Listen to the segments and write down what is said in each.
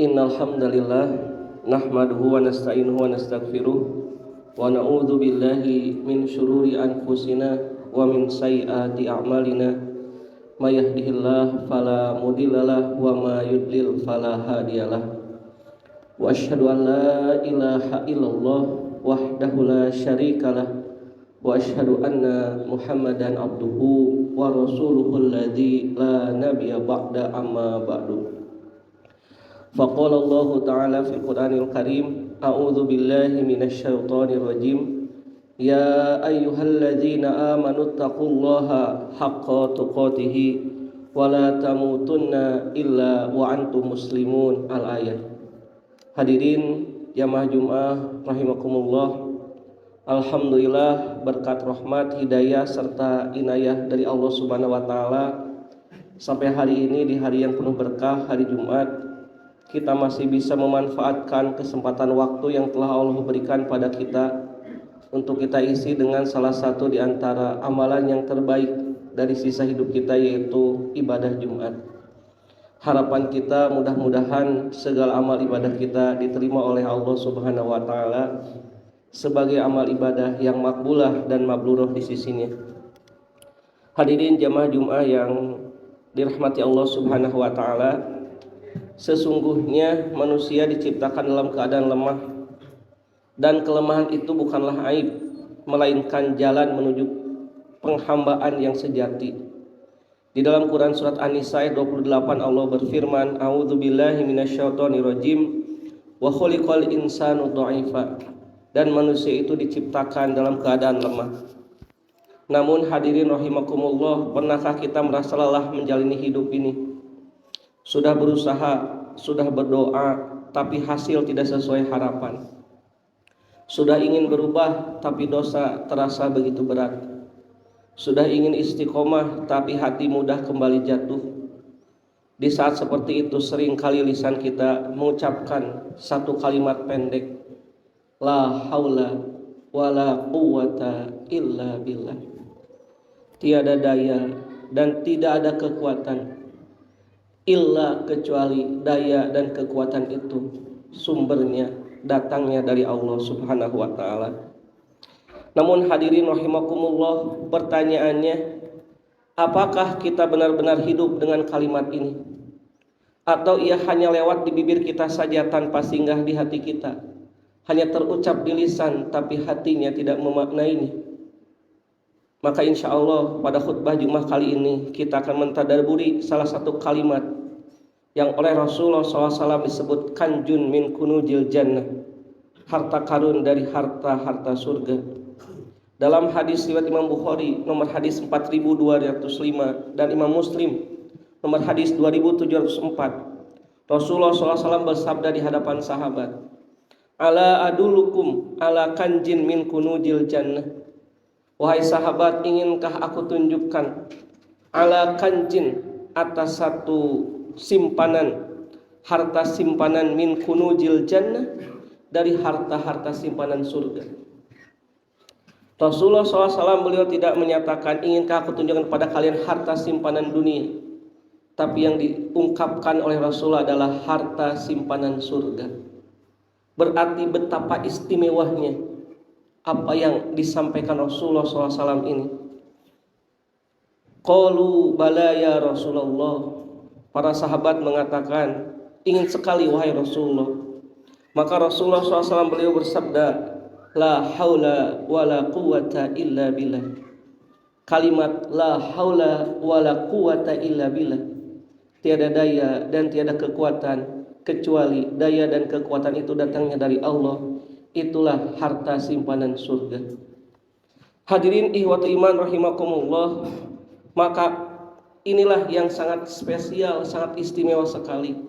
Innal hamdalillah nahmaduhu wa nasta'inuhu wa nastaghfiruh wa na'udzu billahi min syururi anfusina wa min sayyiati a'malina may yahdihillahu fala mudhillalah wa may yudlil fala hadiyalah wa asyhadu an la ilaha illallah wahdahu la syarikalah wa asyhadu anna muhammadan abduhu wa rasuluhul ladzi la nabiyya ba'da amma ba'du. Faqala Allah Ta'ala fil Qur'anil Karim, a'udzu billahi minasy syaithanir rajim. Ya ayyuhalladzina amanu taqullaha haqqa tuqatih wa la tamutunna illa wa antum muslimun. Al-ayat. Hadirin jamaah Jumat rahimakumullah. Alhamdulillah berkat rahmat, hidayah serta inayah dari Allah Subhanahu wa taala sampai hari ini di hari yang penuh berkah, hari Jumat, kita masih bisa memanfaatkan kesempatan waktu yang telah Allah berikan pada kita untuk kita isi dengan salah satu di antara amalan yang terbaik dari sisa hidup kita, yaitu ibadah Jumat. Harapan kita mudah-mudahan segala amal ibadah kita diterima oleh Allah Subhanahu wa taala sebagai amal ibadah yang makbulah dan mabrurah di sisinya. Hadirin jamaah Jumat yang dirahmati Allah Subhanahu wa taala, sesungguhnya manusia diciptakan dalam keadaan lemah, dan kelemahan itu bukanlah aib, melainkan jalan menuju penghambaan yang sejati. Di dalam Quran surat An-Nisa ayat 28 Allah berfirman, a'udzubillahi minasyaitonirrajim wa khuliqal insanu dha'ifa, dan manusia itu diciptakan dalam keadaan lemah. Namun hadirin rahimakumullah, pernahkah kita merasa lelah menjalani hidup ini? Sudah berusaha, sudah berdoa, tapi hasil tidak sesuai harapan. Sudah ingin berubah, tapi dosa terasa begitu berat. Sudah ingin istiqomah, tapi hati mudah kembali jatuh. Di saat seperti itu sering kali lisan kita mengucapkan satu kalimat pendek, la haula wala quwwata illa billah. Tiada daya dan tidak ada kekuatan illa kecuali daya dan kekuatan itu sumbernya datangnya dari Allah Subhanahu wa taala. Namun hadirin rahimakumullah, pertanyaannya, apakah kita benar-benar hidup dengan kalimat ini? Atau ia hanya lewat di bibir kita saja tanpa singgah di hati kita? Hanya terucap di lisan tapi hatinya tidak memaknainya? Maka insya Allah pada khutbah Jumat kali ini kita akan mentadabburi salah satu kalimat yang oleh Rasulullah SAW disebut kanjun min kunujil jannah, harta karun dari harta-harta surga. Dalam hadis riwayat Imam Bukhari nomor hadis 4205 dan Imam Muslim nomor hadis 2704, Rasulullah SAW bersabda di hadapan sahabat, ala adulukum ala kanjin min kunujil jannah. Wahai sahabat, inginkah aku tunjukkan ala kanjin, atas satu simpanan, harta simpanan min kunujil jannah, dari harta-harta simpanan surga. Rasulullah SAW beliau tidak menyatakan inginkah aku tunjukkan kepada kalian harta simpanan dunia, tapi yang diungkapkan oleh Rasulullah adalah harta simpanan surga. Berarti betapa istimewanya apa yang disampaikan Rasulullah SAW ini. Qalu bala ya Rasulullah. Para sahabat mengatakan, ingin sekali wahai Rasulullah. Maka Rasulullah SAW beliau bersabda, la haula wala quwwata illa billah. Kalimat la haula wala quwwata illa billah, tiada daya dan tiada kekuatan kecuali daya dan kekuatan itu datangnya dari Allah. Itulah harta simpanan surga. Hadirin ihwatu iman rahimakumullah, maka inilah yang sangat spesial, sangat istimewa sekali.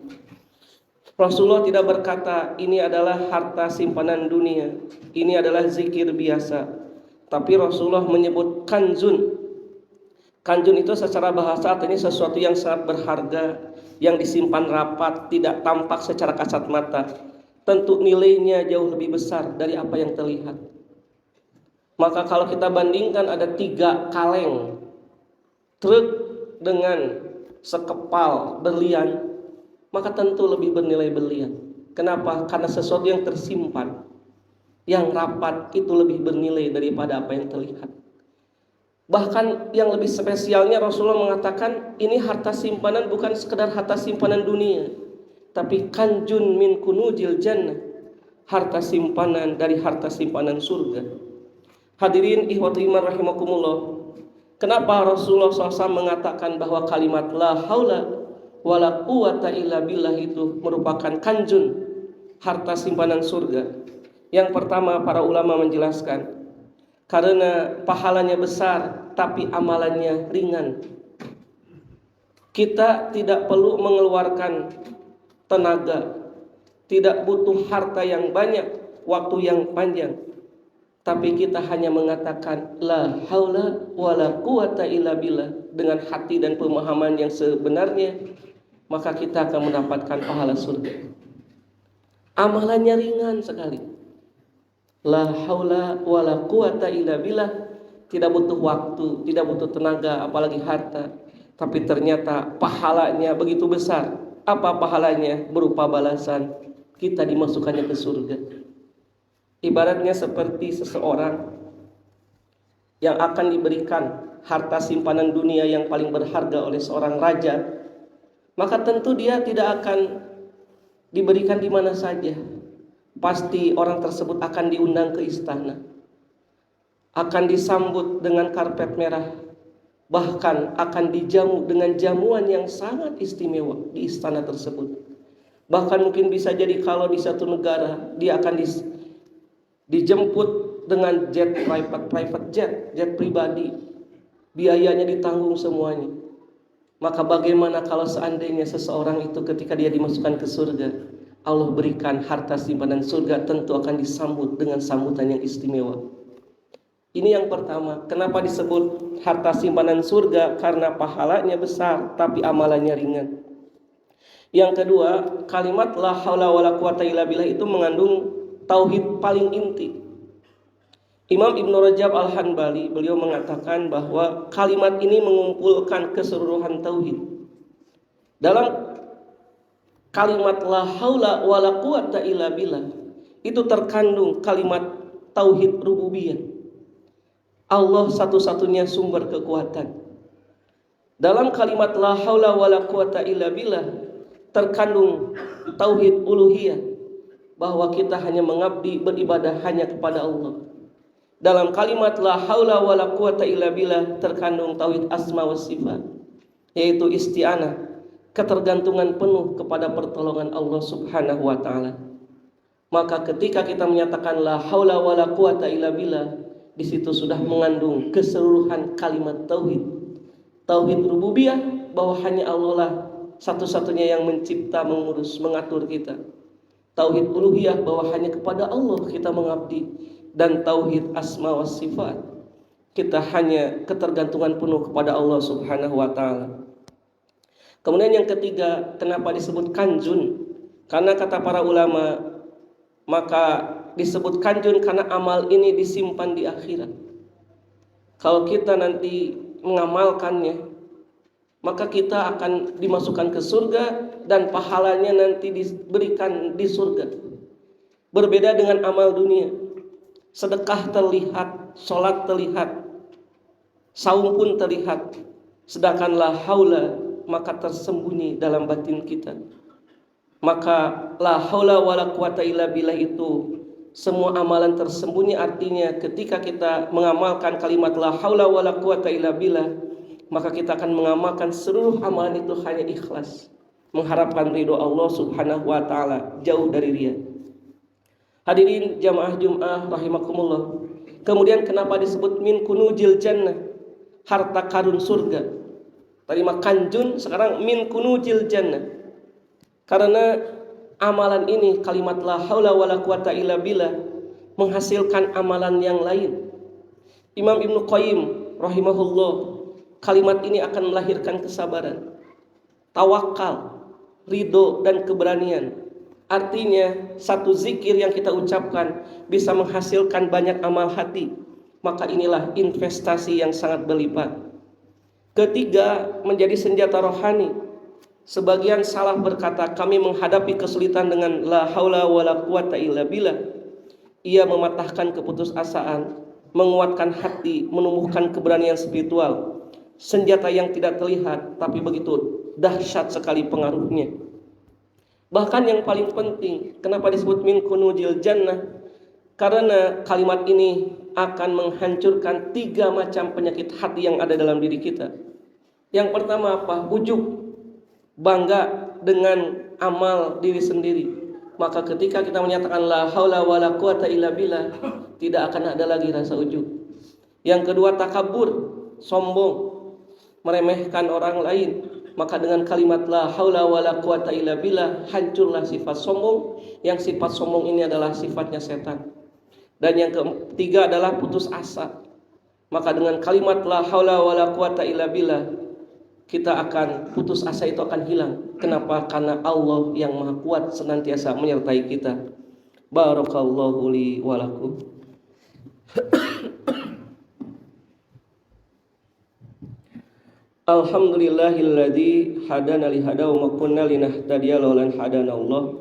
Rasulullah tidak berkata ini adalah harta simpanan dunia, ini adalah zikir biasa, tapi Rasulullah menyebut kanjun. Kanjun itu secara bahasa artinya sesuatu yang sangat berharga, yang disimpan rapat, tidak tampak secara kasat mata. Tentu nilainya jauh lebih besar dari apa yang terlihat. Maka kalau kita bandingkan ada 3 kaleng truk dengan sekepal berlian, maka tentu lebih bernilai berlian. Kenapa? Karena sesuatu yang tersimpan, yang rapat itu lebih bernilai daripada apa yang terlihat. Bahkan yang lebih spesialnya Rasulullah mengatakan ini harta simpanan bukan sekedar harta simpanan dunia, tapi kanjun min kunujil jannah, harta simpanan dari harta simpanan surga. Hadirin ikhwati iman rahimakumullah. Kenapa Rasulullah SAW mengatakan bahwa kalimat la haula wala quwata illa billah itu merupakan kanjun, harta simpanan surga? Yang pertama, para ulama menjelaskan karena pahalanya besar tapi amalannya ringan. Kita tidak perlu mengeluarkan tenaga, tidak butuh harta yang banyak, waktu yang panjang, tapi kita hanya mengatakan la haula wala quwata illa billah dengan hati dan pemahaman yang sebenarnya, maka kita akan mendapatkan pahala surga. Amalannya ringan sekali. La haula wala quwata illa billah, tidak butuh waktu, tidak butuh tenaga, apalagi harta, tapi ternyata pahalanya begitu besar. Apa pahalanya? Berupa balasan, kita dimasukkannya ke surga. Ibaratnya seperti seseorang yang akan diberikan harta simpanan dunia yang paling berharga oleh seorang raja, maka tentu dia tidak akan diberikan di mana saja. Pasti orang tersebut akan diundang ke istana, akan disambut dengan karpet merah, bahkan akan dijamu dengan jamuan yang sangat istimewa di istana tersebut. Bahkan mungkin bisa jadi kalau di satu negara dia akan dijemput dengan private jet pribadi, biayanya ditanggung semuanya. Maka bagaimana kalau seandainya seseorang itu ketika dia dimasukkan ke surga, Allah berikan harta simpanan surga, tentu akan disambut dengan sambutan yang istimewa. Ini yang pertama. Kenapa disebut harta simpanan surga? Karena pahalanya besar tapi amalannya ringan. Yang kedua, kalimat la haula wala quwata illa billah itu mengandung tauhid paling inti. Imam Ibnu Rajab Al-Hanbali, beliau mengatakan bahwa kalimat ini mengumpulkan keseluruhan tauhid. Dalam kalimat la haula wala quwata illa billah itu terkandung kalimat tauhid rububiyah. Allah satu-satunya sumber kekuatan. Dalam kalimat la haula wala quwata illa billah terkandung tauhid uluhiyah, bahwa kita hanya mengabdi beribadah hanya kepada Allah. Dalam kalimat la haula wala quwata illa billah terkandung tauhid asma wa sifat, yaitu isti'anah, ketergantungan penuh kepada pertolongan Allah Subhanahu wa taala. Maka ketika kita menyatakan la haula wala quwata illa billah, di situ sudah mengandung keseluruhan kalimat tauhid. Tauhid rububiyah, bahwa hanya Allah lah satu-satunya yang mencipta, mengurus, mengatur kita. Tauhid uluhiyah, bahwa hanya kepada Allah kita mengabdi. Dan tauhid asma wa sifat, kita hanya ketergantungan penuh kepada Allah Subhanahu wa taala. Kemudian yang ketiga, kenapa disebut kanjun? Karena kata para ulama, maka disebut kanjun karena amal ini disimpan di akhirat. Kalau kita nanti mengamalkannya, maka kita akan dimasukkan ke surga dan pahalanya nanti diberikan di surga. Berbeda dengan amal dunia. Sedekah terlihat, sholat terlihat, saum pun terlihat, sedangkan la haula maka tersembunyi dalam batin kita. Maka la haula wala quwata illa billah itu semua amalan tersembunyi, artinya ketika kita mengamalkan kalimat la haula wala quwata illa billah, maka kita akan mengamalkan seluruh amalan itu hanya ikhlas, mengharapkan ridho Allah Subhanahu wa taala, jauh dari riya. Hadirin jamaah Jum'ah rahimakumullah. Kemudian kenapa disebut min kunujil jannah, harta karun surga? Tadi mah kanjun, sekarang min kunujil jannah. Karena amalan ini, kalimat la haula wala quwata illa billah, menghasilkan amalan yang lain. Imam Ibnu Qayyim rahimahullah, kalimat ini akan melahirkan kesabaran, tawakal, ridho dan keberanian. Artinya satu zikir yang kita ucapkan bisa menghasilkan banyak amal hati. Maka inilah investasi yang sangat berlipat. Ketiga, menjadi senjata rohani. Sebagian salaf berkata, kami menghadapi kesulitan dengan la haula wala quwata illa billah. Ia mematahkan keputusasaan, menguatkan hati, menumbuhkan keberanian spiritual. Senjata yang tidak terlihat tapi begitu dahsyat sekali pengaruhnya. Bahkan yang paling penting, kenapa disebut min kunujil jannah? Karena kalimat ini akan menghancurkan 3 macam penyakit hati yang ada dalam diri kita. Yang pertama apa? Ujub, bangga dengan amal diri sendiri. Maka ketika kita menyatakan la haula wala quwata illa billah, tidak akan ada lagi rasa ujub. Yang kedua takabur, sombong, meremehkan orang lain. Maka dengan kalimat la haula wala quwata illa billah, hancurlah sifat sombong. Yang sifat sombong ini adalah sifatnya setan. Dan yang ketiga adalah putus asa. Maka dengan kalimat la haula wala quwata illa billah, kita akan putus asa itu akan hilang. Kenapa? Karena Allah yang Maha Kuat senantiasa menyertai kita. Barakallahu li wa lakum. Alhamdulillahilladzi hadana li hada wa ma kunna linahtadiya laula an hadana Allah.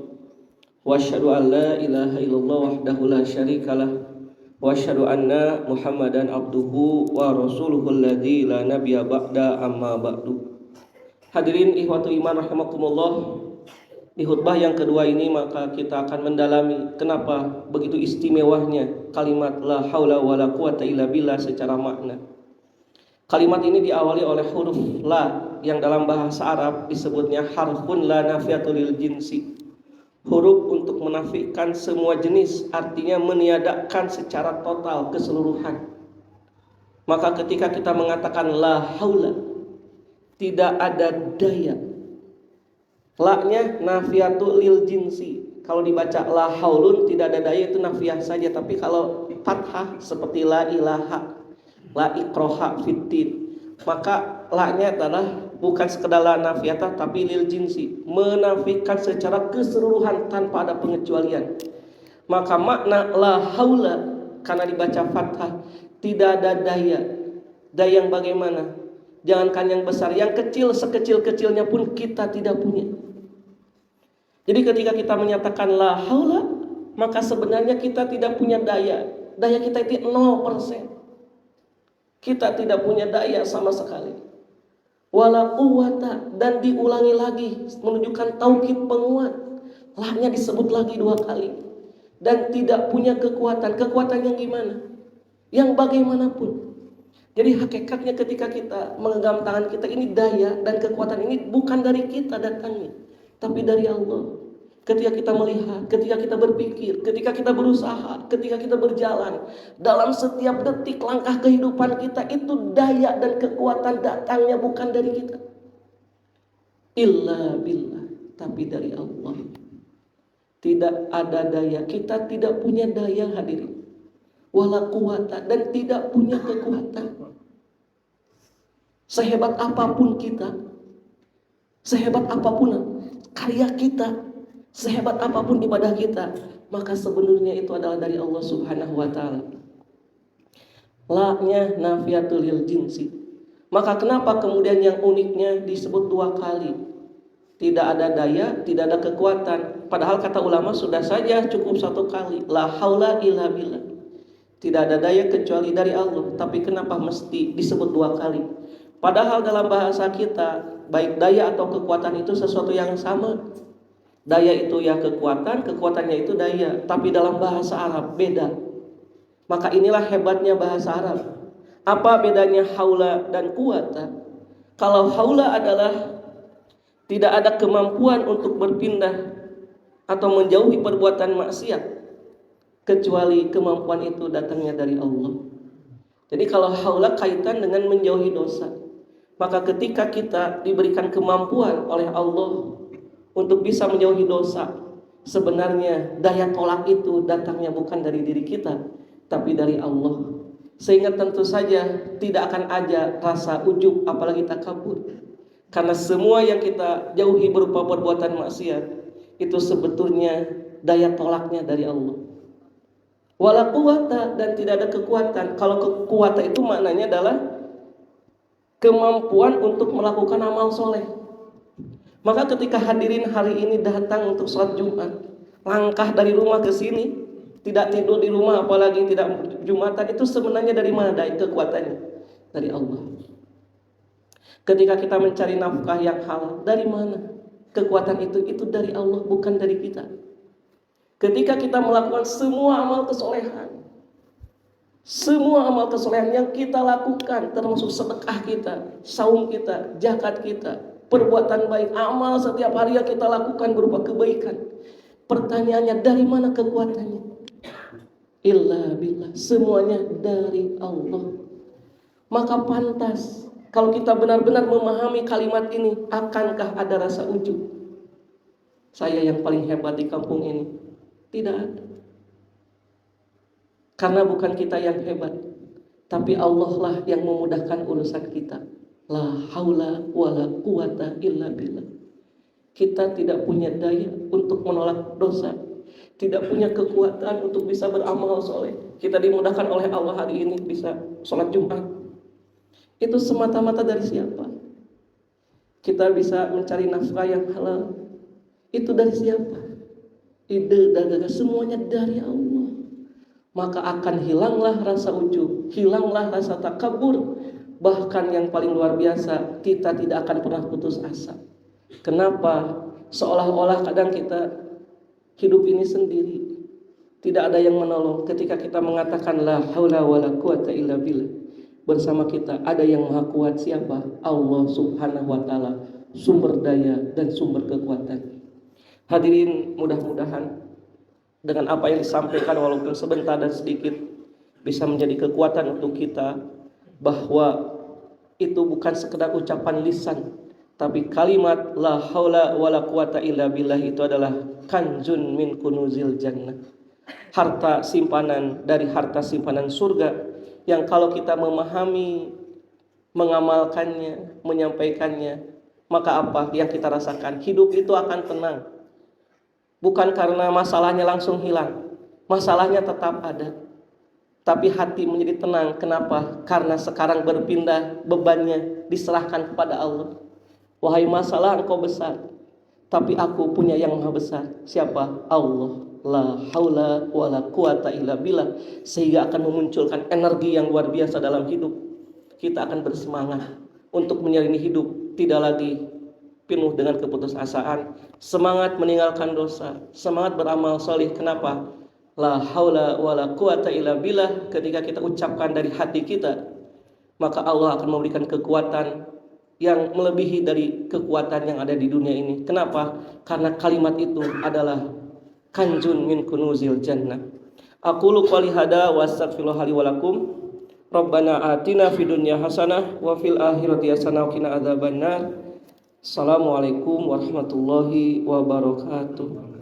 Wa asyhadu an la ilaha illallah wahdahu la syarikalah wa asyhadu anna Muhammadan abduhu wa rasuluhu alladzi la nabiyya ba'da amma ba'du. Hadirin ikhwatu iman rahimakumullah, di khutbah yang kedua ini maka kita akan mendalami kenapa begitu istimewanya kalimat la haula wala quwata illa billah secara makna. Kalimat ini diawali oleh huruf la yang dalam bahasa Arab disebutnya harfun la nafiyatul lil jinsi. Huruf untuk menafikan semua jenis, artinya meniadakan secara total keseluruhan. Maka ketika kita mengatakan la haula, tidak ada daya. La-nya nafiyatul lil jinsi. Kalau dibaca la haulun tidak ada daya, itu nafiyah saja. Tapi kalau fathah seperti la ilaha, la ikroha fitin, maka la-nya adalah bukan sekedar la nafiyatah tapi lil jinsi, menafikan secara keseluruhan tanpa ada pengecualian. Maka makna la haula karena dibaca fathah, tidak ada daya. Daya yang bagaimana? Jangankan yang besar, yang kecil sekecil-kecilnya pun kita tidak punya. Jadi ketika kita menyatakan la haula, maka sebenarnya kita tidak punya daya. Daya kita itu 0%. Kita tidak punya daya sama sekali. Wala quwata, dan diulangi lagi menunjukkan taukid penguat. La-nya disebut lagi 2 kali. Dan tidak punya kekuatan. Kekuatan yang gimana? Yang bagaimanapun. Jadi hakikatnya ketika kita menggenggam tangan kita ini, daya dan kekuatan ini bukan dari kita datangnya, tapi dari Allah. Ketika kita melihat, ketika kita berpikir, ketika kita berusaha, ketika kita berjalan, dalam setiap detik langkah kehidupan kita itu daya dan kekuatan datangnya bukan dari kita. Illa billah, tapi dari Allah. Tidak ada daya, kita tidak punya daya hadirin. Wala quwata, dan tidak punya kekuatan. Sehebat apapun kita, sehebat apapun karya kita, sehebat apapun ibadah kita, maka sebenarnya itu adalah dari Allah Subhanahu wa taala. La-nya nafiyatul lil jinsi. Maka kenapa kemudian yang uniknya disebut 2 kali? Tidak ada daya, tidak ada kekuatan. Padahal kata ulama sudah saja cukup 1 kali. La haula illa billah. Tidak ada daya kecuali dari Allah. Tapi kenapa mesti disebut 2 kali? Padahal dalam bahasa kita, baik daya atau kekuatan itu sesuatu yang sama. Daya itu ya kekuatan, kekuatannya itu daya. Tapi dalam bahasa Arab beda. Maka inilah hebatnya bahasa Arab. Apa bedanya haula dan quwata? Kalau haula adalah tidak ada kemampuan untuk berpindah atau menjauhi perbuatan maksiat, kecuali kemampuan itu datangnya dari Allah. Jadi kalau haula kaitan dengan menjauhi dosa. Maka ketika kita diberikan kemampuan oleh Allah untuk bisa menjauhi dosa, sebenarnya daya tolak itu datangnya bukan dari diri kita, tapi dari Allah. Sehingga tentu saja tidak akan ada rasa ujub apalagi takabur. Karena semua yang kita jauhi berupa perbuatan maksiat itu sebetulnya daya tolaknya dari Allah. Wala quwata, dan tidak ada kekuatan. Kalau kekuatan itu maknanya adalah kemampuan untuk melakukan amal soleh. Maka ketika hadirin hari ini datang untuk sholat Jumat, langkah dari rumah ke sini, tidak tidur di rumah apalagi tidak Jumatan, itu sebenarnya dari mana dari kekuatannya? Dari Allah. Ketika kita mencari nafkah yang halal, dari mana? Kekuatan itu dari Allah, bukan dari kita. Ketika kita melakukan semua amal kesolehan, semua amal kesolehan yang kita lakukan, termasuk sedekah kita, saum kita, zakat kita, perbuatan baik, amal setiap hari yang kita lakukan berupa kebaikan. Pertanyaannya, dari mana kekuatannya? Illa billah, semuanya dari Allah. Maka pantas kalau kita benar-benar memahami kalimat ini, akankah ada rasa ujub? Saya yang paling hebat di kampung ini. Tidak ada. Karena bukan kita yang hebat, tapi Allah lah yang memudahkan urusan kita. La haula wala quwata illa billah. Kita tidak punya daya untuk menolak dosa, tidak punya kekuatan untuk bisa beramal soleh. Kita dimudahkan oleh Allah hari ini bisa sholat Jumat. Itu semata-mata dari siapa? Kita bisa mencari nafkah yang halal. Itu dari siapa? Ide dan gagasan semuanya dari Allah. Maka akan hilanglah rasa ujub, hilanglah rasa takabur. Bahkan yang paling luar biasa, kita tidak akan pernah putus asa. Kenapa? Seolah-olah kadang kita hidup ini sendiri, tidak ada yang menolong. Ketika kita mengatakan la haula wala quwata illa billah, bersama kita ada yang maha kuat. Siapa? Allah subhanahu wa ta'ala, sumber daya dan sumber kekuatan. Hadirin, mudah-mudahan dengan apa yang disampaikan walaupun sebentar dan sedikit bisa menjadi kekuatan untuk kita, bahwa itu bukan sekedar ucapan lisan, tapi kalimat la haula wala quwata illa billah itu adalah kanjun min kunuzil jannah, harta simpanan dari harta simpanan surga, yang kalau kita memahami, mengamalkannya, menyampaikannya, maka apa yang kita rasakan? Hidup itu akan tenang. Bukan karena masalahnya langsung hilang, masalahnya tetap ada, tapi hati menjadi tenang. Kenapa? Karena sekarang berpindah, bebannya diserahkan kepada Allah. Wahai masalah, engkau besar, tapi aku punya yang maha besar. Siapa? Allah. La haula wala quwata illa billah. Sehingga akan memunculkan energi yang luar biasa dalam hidup. Kita akan bersemangat untuk menjalani hidup, tidak lagi penuh dengan keputusasaan, semangat meninggalkan dosa, semangat beramal soleh. Kenapa? La haula wala quwata illa billah. Ketika kita ucapkan dari hati kita, maka Allah akan memberikan kekuatan yang melebihi dari kekuatan yang ada di dunia ini. Kenapa? Karena kalimat itu adalah kanjun min kunuzil jannah. Aqulu qouli hada wa astaghfirullaha li wa lakum. Rabbana atina fid dunya hasanah wa fil akhirati hasanah wa qina adzabannar. Assalamualaikum warahmatullahi wabarakatuh.